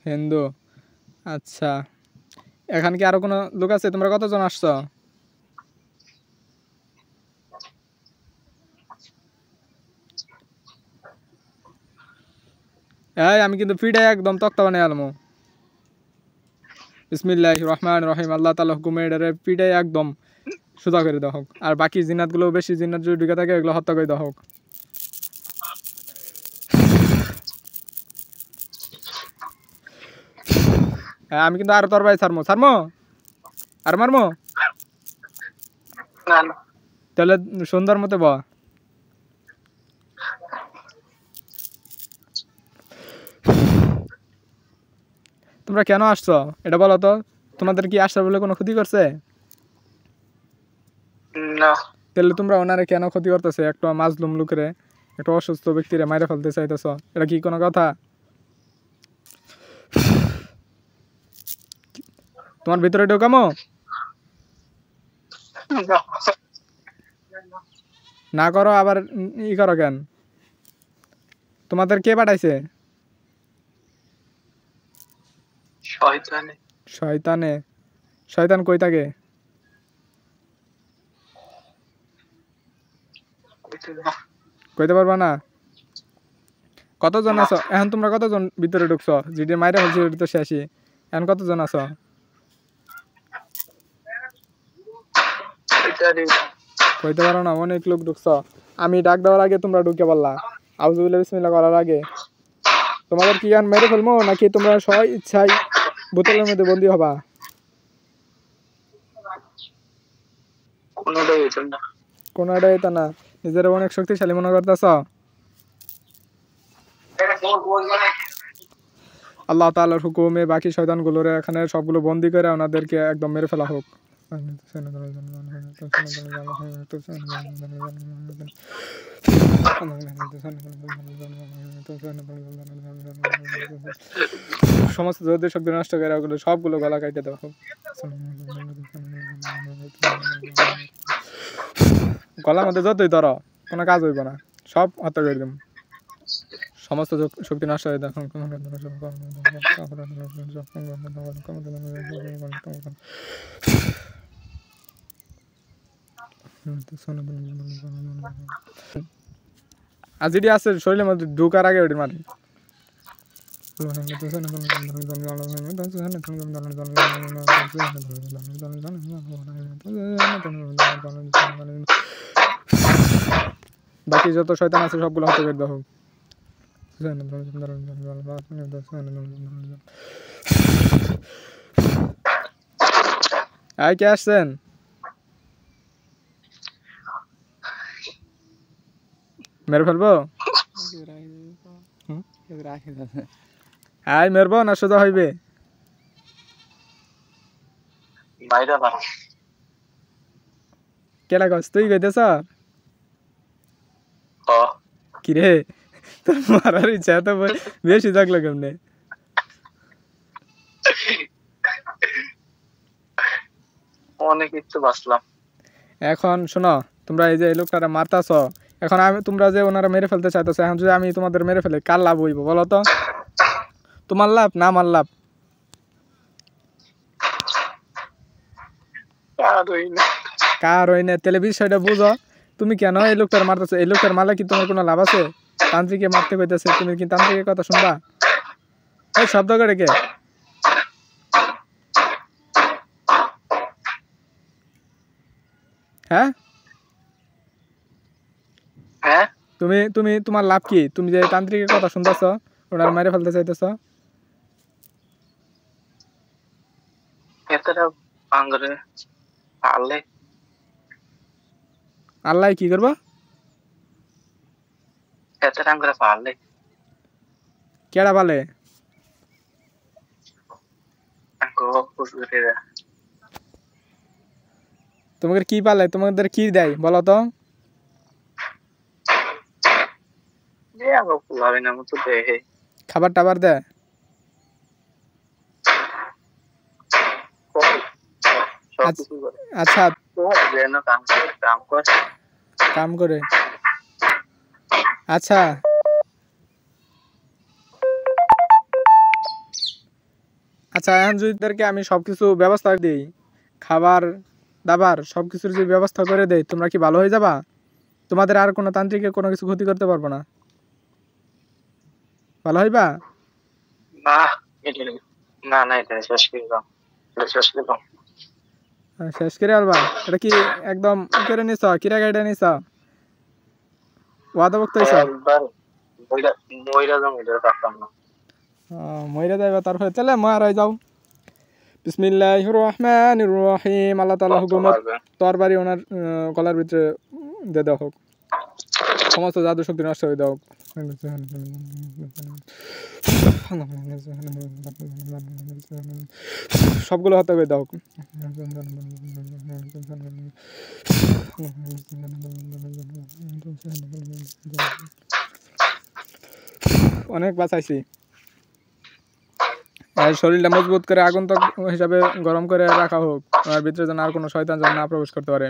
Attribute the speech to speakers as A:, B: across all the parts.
A: হিন্দু। আচ্ছা, এখানে কি আরো কোনো লোক আছে? তোমরা কতজন আসছো? এই আমি কিন্তু ফিডে একদম তক্তা বানিয়ে আলমু। বিসমিল্লাহির রহমানির রহিম। আল্লাহ তাআলা হুকুমে এটারে ফিডে একদম সুদা করে দেওয়া হোক। আর বাকি জিন্নাতগুলো, বেশি জিন্নাত যদি ঢুকে থাকে এগুলো হত্যা করে দেওয়া হোক। হ্যাঁ, আমি কিন্তু আরো তরবারি ছাড়মো ছাড়মো আর মারমো। তাহলে সুন্দর মতো বা তোমরা কেন আসছো এটা বলো তো। তোমাদের কি আসার বলে কোনো ক্ষতি করছে?
B: না।
A: তাহলে তোমরা ওনারে কেন ক্ষতি করতেছে? একটা মাজলুম লোকেরে, একটা অসুস্থ ব্যক্তিরে মাইরে ফেলতে চাইতেছ, এটা কি কোনো কথা? তোমার ভিতরে ঢোকামো না করো আবার ই করো কেন? তোমাদের কে পাঠাইছে?
B: শয়তানে।
A: শয়তানে? শয়তান কই থাকে? কইতে পারবা না? কতজন আছো এখন? তোমরা কতজন ভিতরে ঢুকছো? যেটি মাইরে ফেলছি ওটি তো শেষই। এখন কতজন আছো? কইতে পারো না? অনেক লোক ঢুকছো। আমি ডাক দেওয়ার আগে তোমরা ঢুকে পারলা, আউযুবিল্লাহি বিসমিল্লাহ করার আগে। তোমাদের কি গান মেরে ফেলবো নাকি তোমরা সবাই ইচ্ছাই বোতলের মধ্যে বন্দি হবা? কোনটাই তো না। নিজের অনেক শক্তিশালী মনে করতেছ। আল্লাহ তাআলার হুকুমে বাকি শয়তানগুলোরে এখানে সবগুলো বন্দি করে ওনাদেরকে একদম মেরে ফেলা হোক। সমস্ত যোদ্ধা শক্তি নষ্ট করে ওগুলো সবগুলো গলা কাটে দেওয়া হোক। গলার মধ্যে যতই ধরো কোনো কাজ হইব না, সব হত্যা করে দেব। সমস্ত শক্তি নষ্ট হয়ে দেখুন। আর যেটি আছে শরীরের মধ্যে ঢুকার আগে ওটি মারি। বাকি যত শয়তান আছে সবগুলো হত্যা করে দেওয়া হোক। কে আসছেন? মেরে ফেলবো? মেরবো না সোজা হইবে? কেলা গছ তুই কইতেছ? কিরে তোর মারার ইচ্ছা তো বেশি থাকলো কেমনে?
B: অনেক একটু বাঁচলাম।
A: এখন শোনো, তোমরা এই যে এই লোকটারা মারতাছ, এখন আমি তোমরা যে ওনারা মেরে ফেলতে চাইতেছ, এখন যদি আমি তোমাদের মেরে ফেলে কার লাভ হইব বলো তো? তোমার লাভ না আমার লাভ? কার হই না? তাহলে বিষয়টা বুঝো। তুমি কেন এই লোকটার মারতেছো? এই লোকটার মারলে কি তোমার কোনো লাভ আছে? তান্ত্রিকে মারতে কইতেছে, তুমি কি তান্ত্রিকের কথা শুনবা? এই শব্দ করে কে? হ্যাঁ, তুমি তুমি তোমার লাভ কি? তুমি যে তান্ত্রিকের কথা শুনতেছ, ওনার মেরে ফেলতে চাইতেছ। আল্লাহ কি করবো? কেডা পালে? তোমাদের কি পালে? তোমাদের কি দেয় বলো তো? খাবার টাবার দেয়? আচ্ছা, কাম করে। আচ্ছা, আচ্ছা এখন যদি তাদেরকে আমি সবকিছু ব্যবস্থা দিই, খাবার দাবার সবকিছুর যদি ব্যবস্থা করে দেই, তোমরা কি ভালো হয়ে যাবা? তোমাদের আর কোনো তান্ত্রিকে কোনো কিছু ক্ষতি করতে পারবো না, ভালো হইবা?
B: না এটা না না এটা শেষ করে দাও, এটা শেষ করে দাও।
A: শেষ করে আলবা? এটা কি একদম ই করে নিছ, কিরা গাইডা নিছ, ওয়াদাভুক্ত হইছ?
B: একবার মইরা মইরা যাও, এটা পারতাম না।
A: মইরা যাইবা তারপরে তাহলে মার হয়ে যাও। বিসমিল্লাহির রহমানির রহিম। আল্লাহ তাআলা হুকুমত তরবারি ওনার গলার ভিতরে দিয়ে দেওয়া হোক, সমস্ত জাদু শক্তি নষ্ট হয়ে দেওয়া হোক। সবগুলো হত্যা করে দেওয়া হোক। অনেক বাঁচাইছি। আর শরীরটা মজবুত করে আগন্তুক হিসাবে গরম করে রাখা হোক, আর ভিতরে যেন আর কোনো শয়তান যেন না প্রবেশ করতে পারে।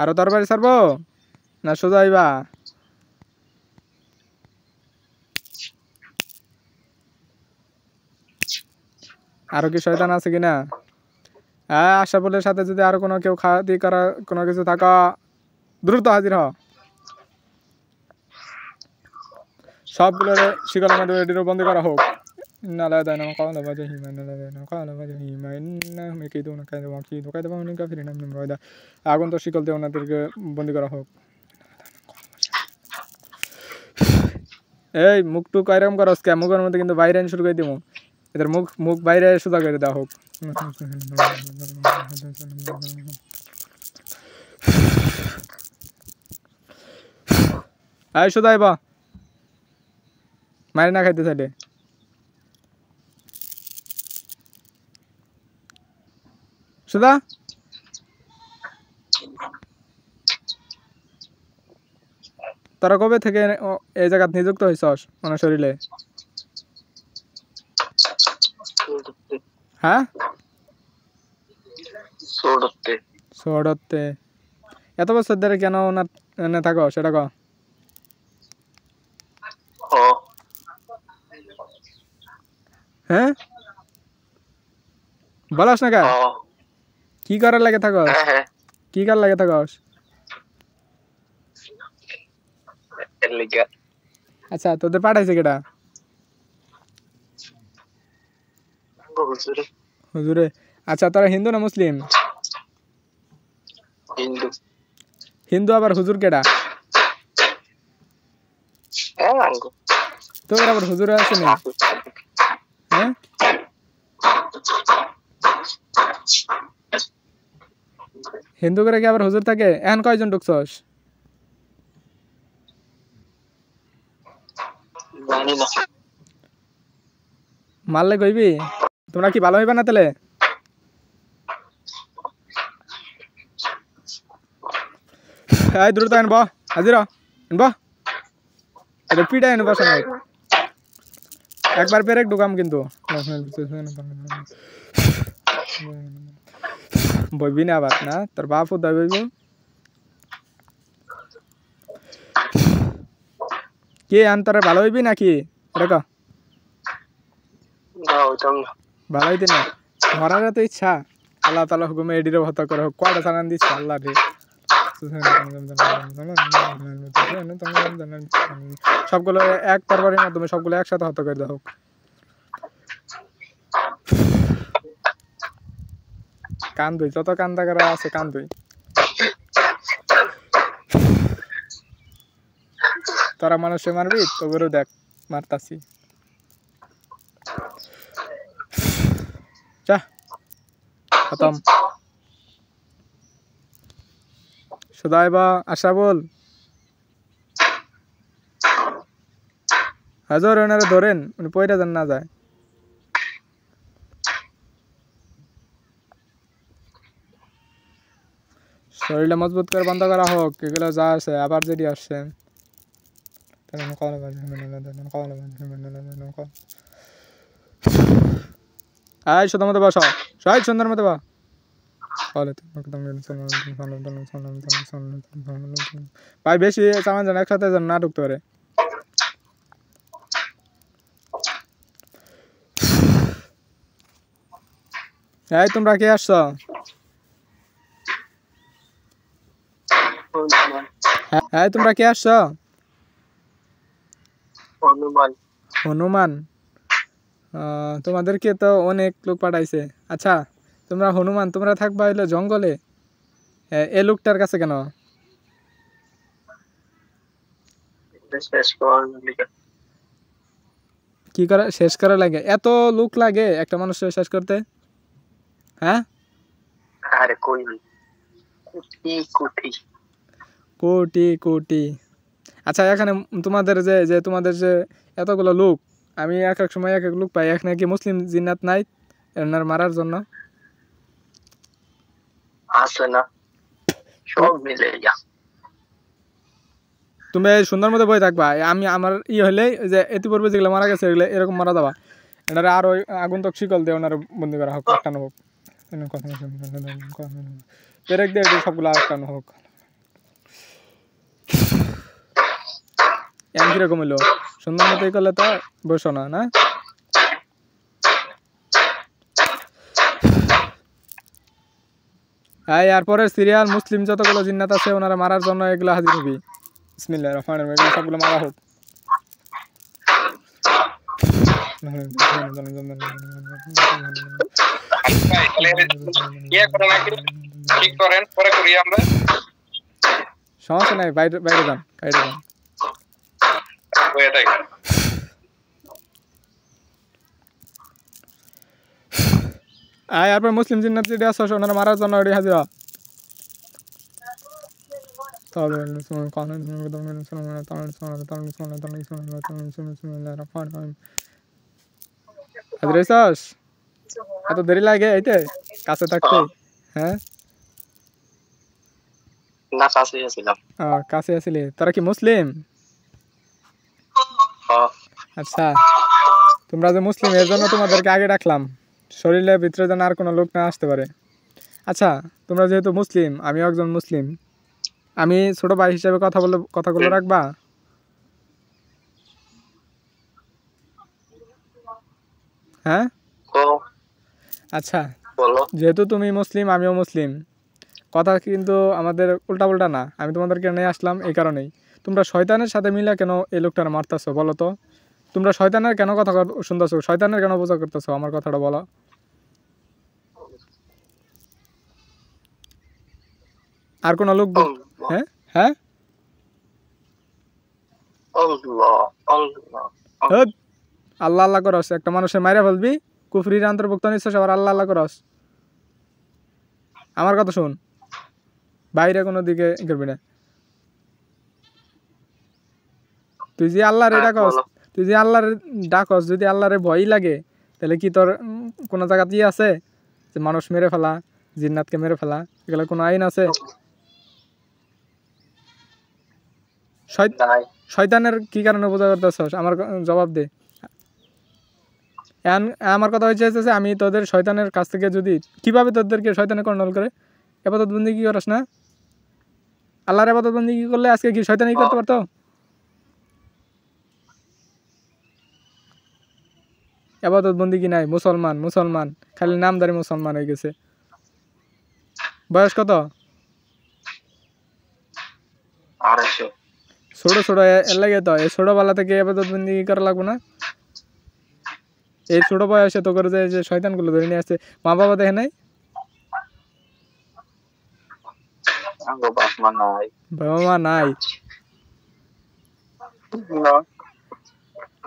A: আরো তরবারি ছাড়বো না সোজা আইবা? আরো কি শয়তান আছে কিনা? হ্যাঁ, আশরাফুলের সাথে যদি আরো কোনো কেউ খাওয়াতি করা কোনো কিছু থাকা, দ্রুত হাজির হ। সবগুলোর শিকলের মধ্যে এটিরও বন্দি করা হোক। আগুন তো শিকল দিয়ে ওনাদেরকে বন্দি করা হোক। এই মুখটু কয়রকম করস কে? মুখের মধ্যে কিন্তু বাইরে শুরু করে দিব, এদের মুখ মুখ বাইরে সোজা করে দেওয়া হোক। এই সোজা আইবা, মারি না খাইতে চাইলে। সোজা তোরা কবে থেকে এই জায়গাত নিযুক্ত হয়েছস ওনার শরীরে? হ্যাঁ, ছোটতে। এত বছর ধরে কেন ওনার এনে থাকো সেটা কও। হ্যাঁ বলাস না কা? কি করার লাগে থাকস? কি করার লাগে থাকস? আচ্ছা তোদের পাঠাইছে কেটা? হুজুরে। আচ্ছা তোরা হিন্দু না মুসলিম?
B: হিন্দু।
A: হিন্দু আবার হুজুর কেডা? তোর আবার হুজুর আছে না? হ্যাঁ, হিন্দু করে কি আবার হুজুর থাকে? এখন কয়জন ঢুকছস? মারলে কইবি? তোমরা কি ভালো হইবা না তাহলে? এই দ্রুত আনব, হাজির আনব, এটা পিঠা আনব সঙ্গে একবার পেরেক ঢুকাম কিন্তু। বইবি না আবার না, তোর বাপ উদয় বইব কি? আন্তরে ভালো হইবি নাকি? এটা ভালো হইতে না, মরার তো ইচ্ছা। আল্লাহ তাআলা হুকুমে এডিরে হত্যা করা হোক। কয়টা চালান দিচ্ছে আল্লাহ রে। সবগুলো এক তরবারির মাধ্যমে সবগুলো একসাথে হত্যা করে দেওয়া হোক। কান ধুই, যত কান থাকার আছে কান ধুই। তোরা মানুষে মারবি, তোদেরও দেখ মারতাছি। যা খতম। সুদাইবা আশরাফুল হাজার ওনারে ধরেন, উনি পয়টা যান না যায়। শরীরটা মজবুত করে বন্ধ করা হোক। এগুলো যা আছে আবার যেটি আসছে। এই শুধু মতো বসো। সবাই সুন্দর মতো বা ভাই বেশি চালান যেন একসাথে যেন না ঢুকতে পারে। এই তোমরা কে আসছো? হ্যাঁ তোমরা কে আসছো? হনুমান। তোমাদেরকে তো অনেক লোক পাঠাইছে। আচ্ছা তোমরা হনুমান, তোমরা থাকবা হইলো জঙ্গলে, এ লোকটার কাছে কেন? কি করে শেষ করা লাগে? এত লোক লাগে একটা মানুষের শেষ করতে? হ্যাঁ
B: আরে কই কোটি কোটি
A: কোটি কোটি। আচ্ছা এখানে তোমাদের যে যে তোমাদের যে এতগুলো লোক, আমি এক এক সময় এক এক লোক পাই, এখানে কি মুসলিম জিন্নাত নাই এনার মারার জন্য?
B: আছে না, সব মিলে যা।
A: তুমি সুন্দর মতো বই থাকবা, আমি আমার হলে যে ইতিপূর্বে যেগুলো মারা গেছে এগুলো এরকম মারা দেবা, এনারা আরো আগন্তুক শিকল দিয়ে ওনারা বন্দি করা হোক, আটকানো হোক, পেরেক দিয়ে সবগুলো আটকানো হোক। এম কিরকম হইলো? সুন্দর মতো করলে তো বসো না না? আর পরের সিরিয়াল মুসলিম যতগুলো জিন্নাত আছে ওনারা মারার জন্য এগুলো হাজির হবি। বিসমিল্লাহির রহমানির রহিম, এগুলো সবগুলো মারা হোক। সমস্যা নাই, বাইরে বাইরে যান, বাইরে যান। এরপর মুসলিম জিন্নাত যেটা আছে ওনারা মারার জন্য হাজির হ। এত দেরি লাগে এইতে কাছে থাকতে? হ্যাঁ
B: না, কাছে ছিলাম।
A: কাছে আসলে। তোরা কি মুসলিম? আচ্ছা তোমরা যে মুসলিম এর জন্য তোমাদেরকে আগে ডাকলাম, শরীরের ভিতরে যেন আর কোনো লোক না আসতে পারে। আচ্ছা তোমরা যেহেতু মুসলিম, আমিও একজন মুসলিম, আমি ছোট ভাই হিসেবে কথাগুলো রাখবা? হ্যাঁ আচ্ছা যেহেতু তুমি মুসলিম আমিও মুসলিম, কথা কিন্তু আমাদের উল্টা না। আমি তোমাদেরকে নিয়ে আসলাম এই কারণেই, তোমরা শয়তানের সাথে মিলে কেন এই লোকটার মারতেছো বলো তো? তোমরা শয়তানের কেন কথা শুনতেছো? শয়তানের কেন পূজা করতেছো? আমার কথাটা বলো। আর কোন লোক? হ্যাঁ হ্যাঁ আল্লাহ আল্লাহ করস, একটা মানুষের মাইরা ফেলবি, কুফরির অন্তর্ভুক্ত নিচ্ছিস, আবার আল্লাহ আল্লাহ করস। আমার কথা শুন, বাইরে কোনো দিকে করবি না। তুই যে আল্লাহরে ডাকস, যদি আল্লাহরে ভয়ই লাগে, তাহলে কি তোর কোনো জায়গাতেই আছে যে মানুষ মেরে ফেলা, জিন্নাতকে মেরে ফেলা, এগুলো কোনো আইন আছে? শয়তানের কি কারণে পূজা করতেছস? আমার জবাব দে। আমার কথা হচ্ছে যে আমি তোদের শয়তানের কাছ থেকে যদি, কিভাবে তোদেরকে শয়তানে কন্ট্রোল করে? ইবাদত বন্দেগি করিস না? আল্লাহর ইবাদত বন্দেগি করলে আজকে কি শয়তানি করতে পারতো? ইবাদত বন্দেগি নাই, মুসলমান খালি নামদারি মুসলমান হয়ে গেছে। বয়স কত? ছোট এর লাগে তো এই ছোটবেলা থেকে ইবাদত বন্দেগি করা লাগবে না? এই ছোট বয়সে তো করে যে শয়তানগুলো ধরে নিয়ে আসছে, মা বাবা দেখে নাই? বাবা মা নাই?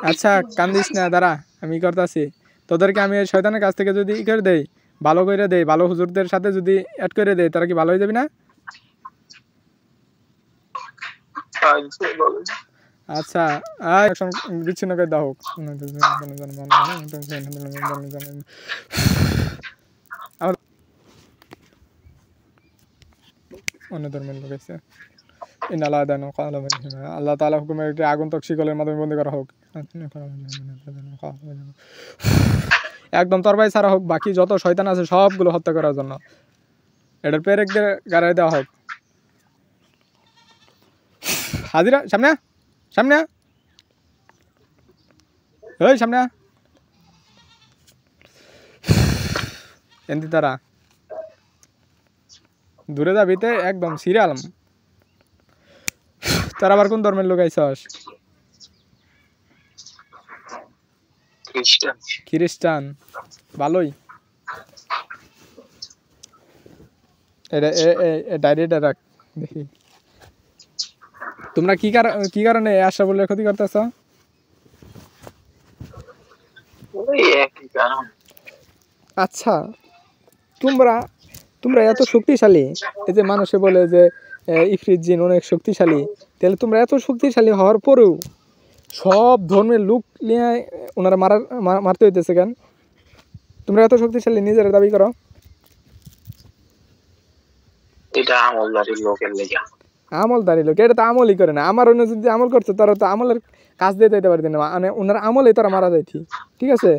A: আচ্ছা কান্দিস না, দাঁড়া আমি করতেছি। তোদেরকে আমি শয়তানের কাছ থেকে যদি ই করে দেই, ভালো করে দেই, ভালো হুজুরদের সাথে যদি অ্যাড করে দেই, তারা কি ভালো হয়ে যাবি না? আচ্ছা বিচ্ছিন্ন করে দাও হোক। অন্য ধর্মের লোক আছে, আল্লাহ তাআলা হুকুমের একটি আগন্তুক শিকলের মাধ্যমে বন্দী করা হোক। একদম তরবারি ছাড়া হোক, বাকি যত শয়তান আছে সবগুলো হত্যা করার জন্য। এটার পেরেকদের গাড়াই দেওয়া হোক। হাজিরা, সামনে সামনে ওই সামনে এমনি তারা দূরে যাবিতে একদম সিরিয়াল। তারা আবার কোন ধর্মের লোক আইছস? খ্রিস্টান। ভালোই। ডাইরেক্ট রাখ দেখি তোমরা কি কারণে আশা বলে ক্ষতি করতেছ? আচ্ছা, তোমরা এত শক্তিশালী, এই যে মানুষে বলে যে ইফরিত জিন অনেক শক্তিশালী, তাহলে তোমরা এত শক্তিশালী হওয়ার পরেও সব ধর্মের লোক নিয়ে ওনারা মারতে হইতেছে কেন? তোমরা এত শক্তিশালী নিজেরা দাবি করো।
B: এটা আমলদারি লোকের লেগে।
A: আমলদারি লোক, এটা তো আমলই করে না। আমার অন্য যদি আমল করতো তারা তো আমলের কাজ দিয়ে দিতে পারতেন না, মানে ওনার আমলে তারা মারা যাইতি। ঠিক আছে,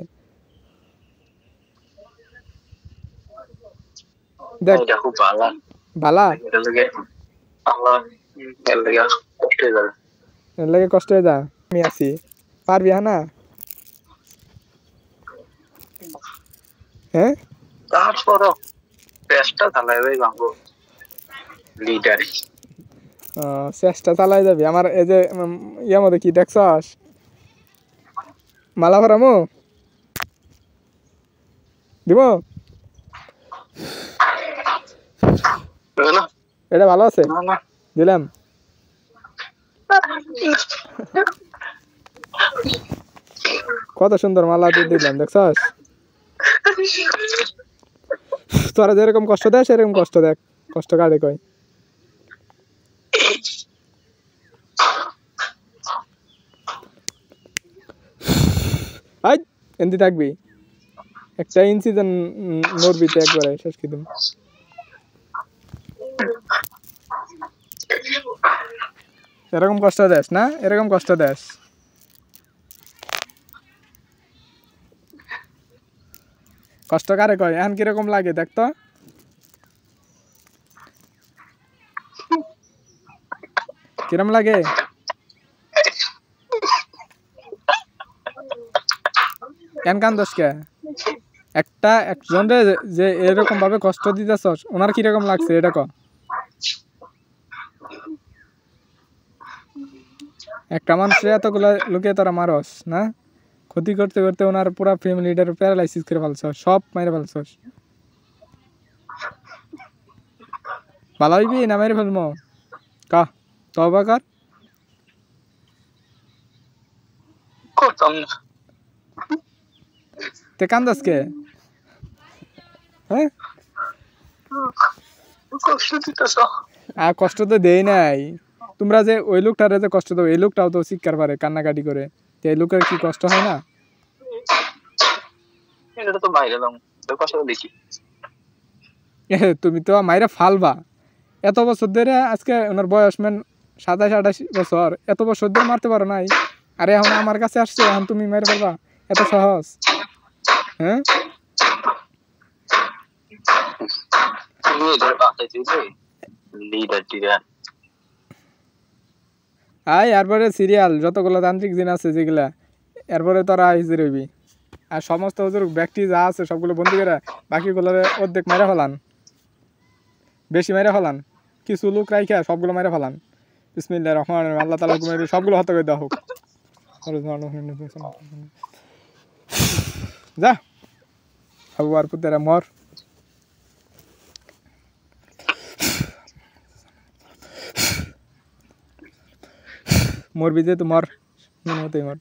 A: দেখ ভালা লাগে কষ্ট হয়ে যা। আমি আছি, পারবি না? হ্যাঁ,
B: তারপরও চেষ্টা চালাইবে বাবু লিডার।
A: চেষ্টা চালাই যাবি। আমার এই যে ইয়া মধ্যে কি দেখছস মালা ভরামো দিব, এটা ভালো আছে দিলাম। কত সুন্দর মালা দিলাম দেখছস। তোরা যেরকম কষ্ট দেয় সেরকম কষ্ট দেখ, কষ্ট কাটে কয়। এমনি থাকবি, একটা ইনসিডেন্ট নড়বি তো একবারে শেষ কি তুমি। এরকম কষ্ট দেস না, এরকম কষ্ট দেস। কষ্ট কারে কয় এখন কিরকম লাগে দেখতো। কিরম লাগে? এন কান দোষকে একজন যে এরকম ভাবে কষ্ট দিতেছ ওনার কিরকম লাগছে এটা ক। একটা মানুষের এতগুলো লোকে তোরা মারস না, ক্ষতি করতে করতে ওনার পুরা ফ্যামিলিটার প্যারালাইসিস করে ফেলছ, সব মেরে ফেলছস। ভালো হইবি না মেরে ফেলবো কা তবা কর। তে কান্দাস কে? হ্যাঁ, কষ্ট তো দেই নাই। তোমরা যে ওই লোকটারে যে কষ্ট দাও, এই লোকটাও তো চিৎকার পারে কান্নাকাটি করে, তো এই লোকের কি কষ্ট হয় না? তুমি তো মাইরা ফালবা। এত বছর ধরে আজকে ওনার বয়স মেন 27-28 বছর, এত বছর ধরে মারতে পারো নাই, আরে এখন আমার কাছে আসছে এখন তুমি মেরে ফেলবা? এত সহজ? হ্যাঁ, আয় এরপরে সিরিয়াল যতগুলো তান্ত্রিক জিন আছে যেগুলা, এরপরে তোরা আইসি রইবি। আর সমস্ত হুজুর ব্যক্তি যা আছে সবগুলো বন্দি করে বাকিগুলো অর্ধেক মেরে ফেলান, বেশি মেরে ফেলান, কিছু লোক রাইখা সবগুলো মেরে ফেলান। বিসমিল্লাহির রহমানির রহিম, আল্লাহ তাআলা হুকুমে সবগুলো হত্যা করে দেওয়া হোক। যা আবু আর পুতেরা মর। মরবি যে তো মর, মর।